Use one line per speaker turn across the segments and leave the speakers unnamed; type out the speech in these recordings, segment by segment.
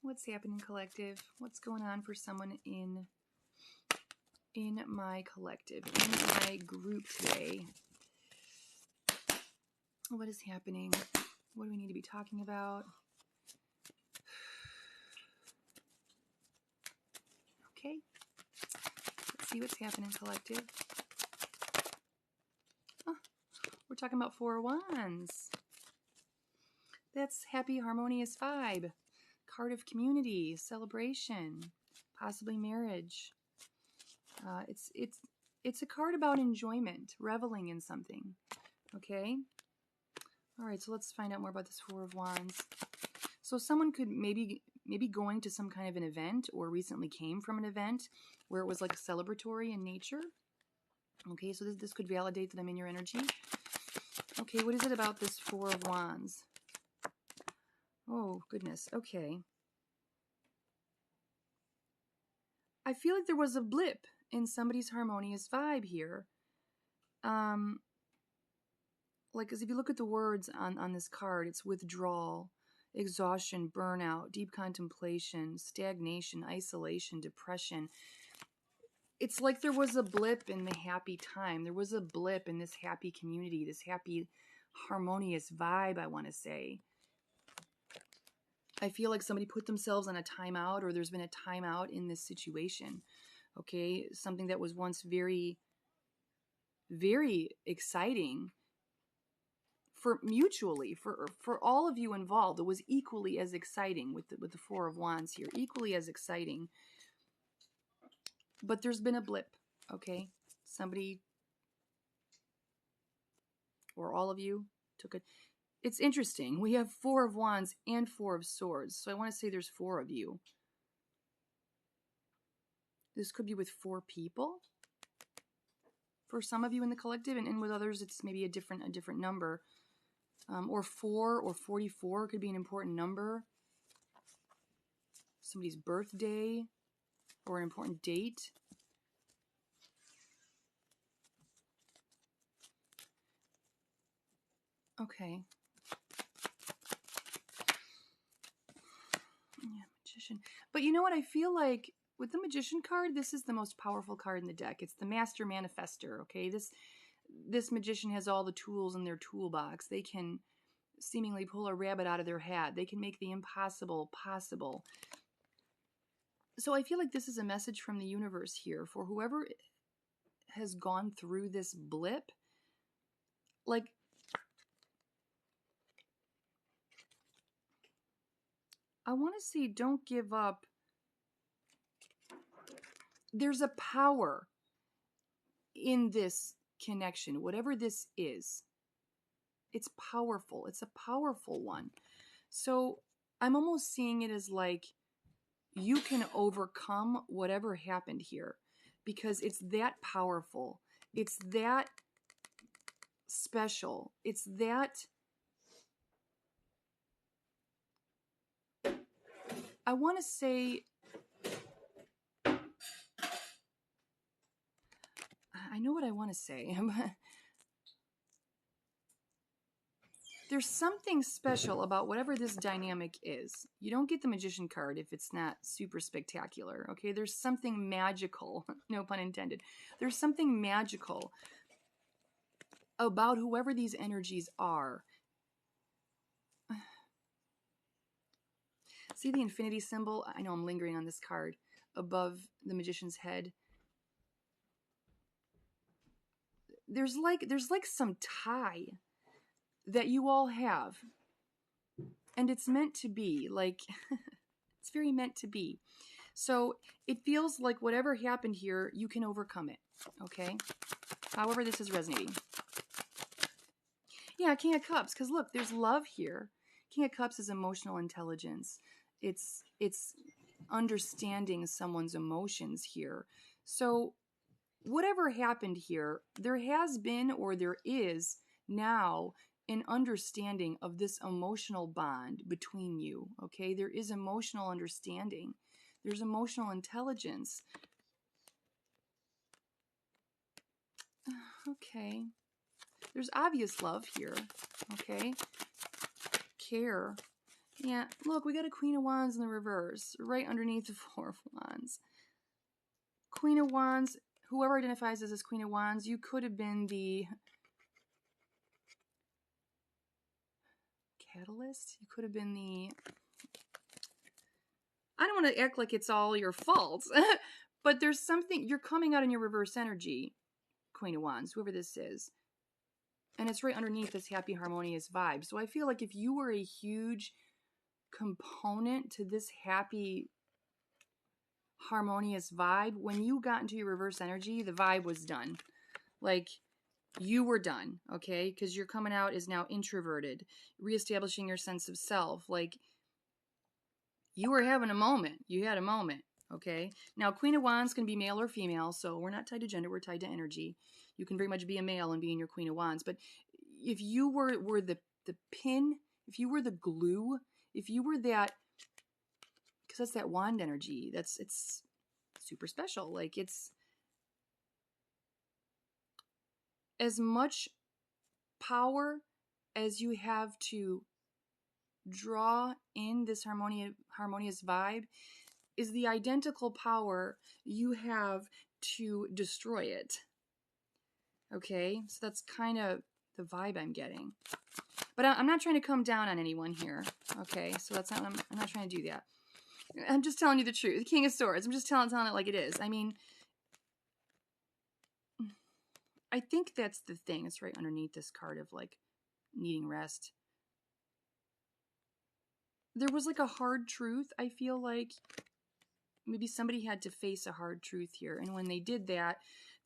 What's happening, collective? What's going on for someone in my collective, in my group today? What is happening? What do we need to be talking about? Okay. Let's see what's happening, collective. Oh, we're talking about 4 Wands. That's happy, harmonious vibe. Card of community, celebration, possibly marriage. It's a card about enjoyment, reveling in something. Okay? All right, so let's find out more about this 4 of Wands. So someone could maybe going to some kind of an event, or recently came from an event where it was like celebratory in nature. Okay, so this could validate that I'm in your energy. Okay, what is it about this 4 of Wands? Oh, goodness. Okay. I feel like there was a blip in somebody's harmonious vibe here. Like, as if you look at the words on this card, it's withdrawal, exhaustion, burnout, deep contemplation, stagnation, isolation, depression. It's like there was a blip in the happy time. There was a blip in this happy community, this happy, harmonious vibe, I want to say. I feel like somebody put themselves on a timeout, or there's been a timeout in this situation. Okay, something that was once very, very exciting for mutually, for all of you involved. It was equally as exciting with the 4 of Wands here, equally as exciting. But there's been a blip, okay? Somebody, or all of you, took it. It's interesting. We have 4 of Wands and 4 of Swords. So I want to say there's 4 of you. This could be with 4 people. For some of you in the collective, and with others, it's maybe a different number. Or 4 or 44 could be an important number. Somebody's birthday or an important date. Okay. Yeah, Magician. But you know what? I feel like with the Magician card, this is the most powerful card in the deck. It's the Master Manifester, okay? This Magician has all the tools in their toolbox. They can seemingly pull a rabbit out of their hat. They can make the impossible possible. So I feel like this is a message from the universe here for whoever has gone through this blip. Like, I want to see, don't give up. There's a power in this connection, whatever this is. It's powerful. It's a powerful one. So I'm almost seeing it as like you can overcome whatever happened here because it's that powerful. It's that special. It's that... I want to say... I know what I want to say. There's something special about whatever this dynamic is. You don't get the Magician card if it's not super spectacular, okay? There's something magical, no pun intended. There's something magical about whoever these energies are. See the infinity symbol? I know I'm lingering on this card above the Magician's head. There's like some tie that you all have, and it's meant to be. Like, it's very meant to be. So it feels like whatever happened here, you can overcome it, okay? However this is resonating. Yeah, King of Cups, because look, there's love here. King of Cups is emotional intelligence. It's understanding someone's emotions here. So whatever happened here, there has been, or there is now, an understanding of this emotional bond between you, okay? There is emotional understanding. There's emotional intelligence. Okay. There's obvious love here, okay? Care. Yeah, look, we got a Queen of Wands in the reverse, right underneath the Four of Wands. Queen of Wands, whoever identifies as this Queen of Wands, you could have been the catalyst. You could have been the... I don't want to act like it's all your fault, but there's something... You're coming out in your reverse energy, Queen of Wands, whoever this is. And it's right underneath this happy, harmonious vibe. So I feel like if you were a huge component to this happy, harmonious vibe, when you got into your reverse energy, the vibe was done. Like, you were done, okay? Because you're coming out is now introverted, reestablishing your sense of self. Like, you were having a moment. You had a moment, okay? Now, Queen of Wands can be male or female, so we're not tied to gender, we're tied to energy. You can very much be a male and be in your Queen of Wands. But if you were the pin, if you were the glue, if you were that, because that's that wand energy, it's super special. Like, it's as much power as you have to draw in this harmonious vibe is the identical power you have to destroy it. Okay, so that's kind of the vibe I'm getting. But I'm not trying to come down on anyone here. Okay, so that's not. I'm not trying to do that. I'm just telling you the truth. The King of Swords. I'm just telling it like it is. I mean, I think that's the thing. It's right underneath this card of like needing rest. There was like a hard truth. I feel like maybe somebody had to face a hard truth here, and when they did that,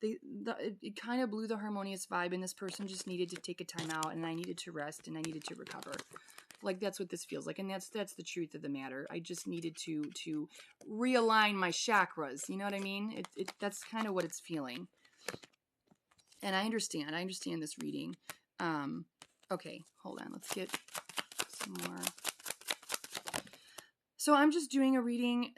it kind of blew the harmonious vibe, and this person just needed to take a time out, and I needed to rest, and I needed to recover. Like, that's what this feels like, and that's the truth of the matter. I just needed to realign my chakras. You know what I mean? That's kind of what it's feeling. And I understand this reading. Okay, hold on. Let's get some more. So I'm just doing a reading.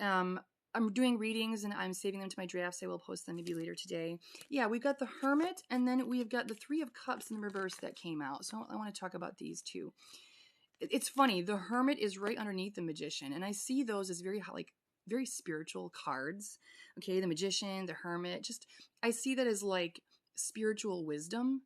I'm doing readings and I'm saving them to my drafts. I will post them maybe later today. Yeah, we've got the Hermit, and then we've got the Three of Cups in the reverse that came out. So I want to talk about these too. It's funny. The Hermit is right underneath the Magician, and I see those as very spiritual cards. Okay, the Magician, the Hermit. Just I see that as like spiritual wisdom.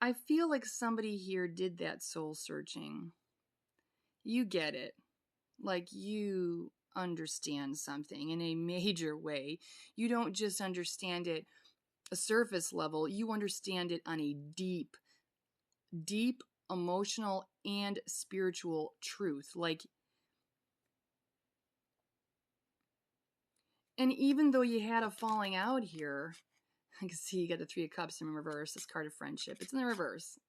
I feel like somebody here did that soul searching. You get it. Like, you understand something in a major way. You don't just understand it a surface level. You understand it on a deep, deep emotional and spiritual truth. Like, and even though you had a falling out here, I can see you got the Three of Cups in reverse, this card of friendship. It's in the reverse.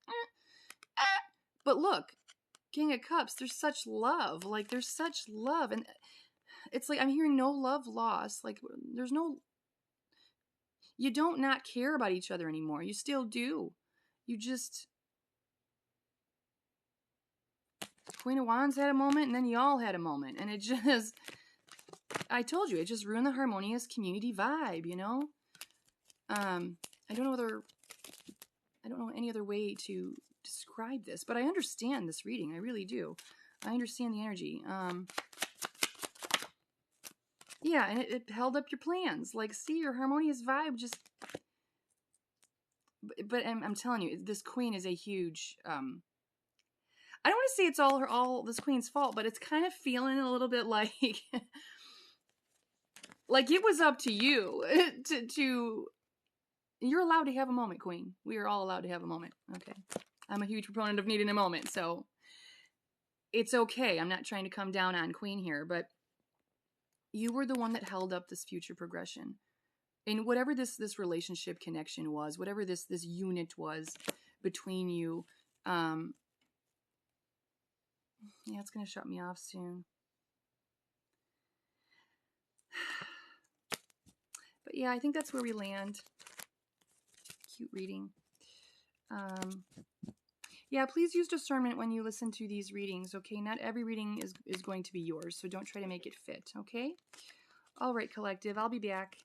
But look, King of Cups, there's such love. Like, there's such love. And it's like I'm hearing no love lost. Like, there's no... You don't not care about each other anymore. You still do. You just... Queen of Wands had a moment, and then y'all had a moment. And it just... I told you, it just ruined the harmonious community vibe, you know? I don't know any other way to describe this, but I understand this reading. I really do. I understand the energy. Yeah, and it held up your plans. Like, see, your harmonious vibe just... But I'm telling you, this queen is a huge... I don't want to say it's all this queen's fault, but it's kind of feeling a little bit like... like, it was up to you to... You're allowed to have a moment, queen. We are all allowed to have a moment. Okay. I'm a huge proponent of needing a moment, so it's okay. I'm not trying to come down on queen here, but you were the one that held up this future progression. And whatever this relationship connection was, whatever this unit was between you, yeah, it's going to shut me off soon. But yeah, I think that's where we land. Cute reading. Yeah, please use discernment when you listen to these readings, okay? Not every reading is going to be yours, so don't try to make it fit, okay? All right, collective, I'll be back.